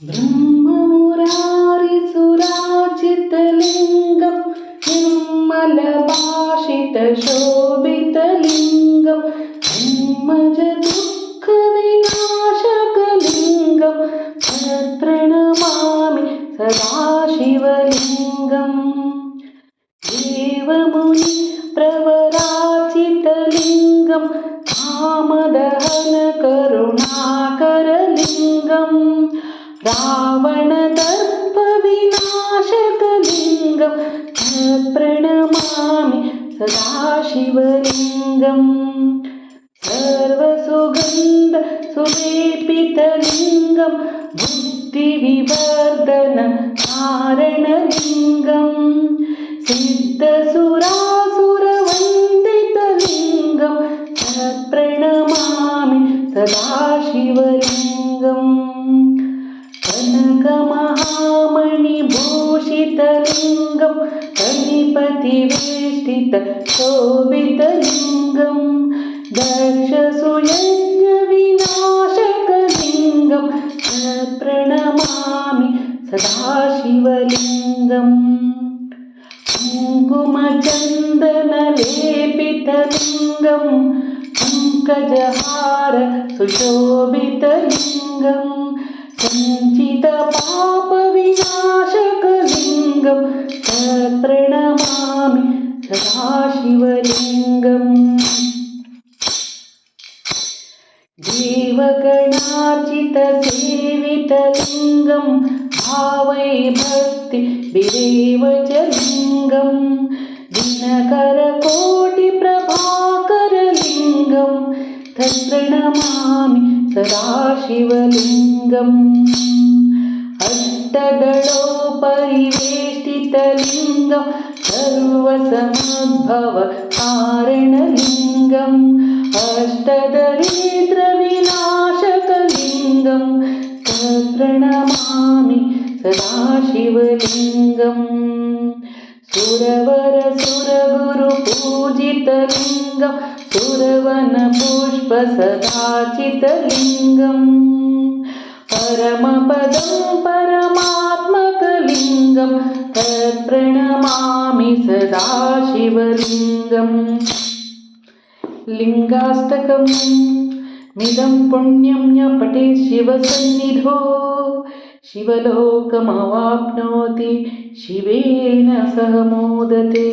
ब्रह्ममुरारिसुराचितलिङ्गं निर्मलभाषितशोभितलिङ्गं जन्मजदुःखविनाशकलिङ्गं प्रणमामि सदाशिवलिङ्गम् देवमुनिप्रवराचितलिङ्गं कामदहनकरुणाकरलिङ्गं रावणदर्पविनाशकलिङ्गं प्रणमामि सदाशिवलिङ्गम् सर्वसुगन्धसुलेपितलिङ्गं बुद्धिविवर्धनकारणलिङ्गं सिद्धसुरासुरवन्दितलिङ्गं प्रणमामि सदाशिवलिङ्गम् कनकमहामणिभूषितलिङ्गं कनिपतिवेष्टितशोभितलिङ्गं दक्षसुयज्ञविनाशकलिङ्गं प्रणमामि सदाशिवलिङ्गम् कुङ्कुमचन्दनलेपितलिङ्गं पङ्कजहार सुशोभितलिङ्गं सञ्चितपापविनाशकलिङ्गं प्रणमामि सदाशिवलिङ्गम् देवगणार्चितसेवितलिङ्गं भावै भक्तिभिरेव च लिङ्गं दिनकरकोटिप्रभाकरलिङ्गं तत्प्रणमामि सदाशिवलिङ्गम् अष्टदलोपरिवेष्टितलिङ्गं सर्वसमुद्भवकारणलिङ्गम् अष्टदरिद्रविनाशकलिङ्गं तत्प्रणमामि सदाशिवलिङ्गम् सुरवरसुरगुरुपूजितलिङ्गं सुरवनपुष्पसदाचितलिङ्गं परमपदं परमात्मकलिङ्गं तत्प्रणमामि सदाशिवलिङ्गम् लिङ्गाष्टकं मिदं पुण्यं य पठेत् शिवसन्निधौ शिवलोकमवाप्नोति शिवेन सह मोदते।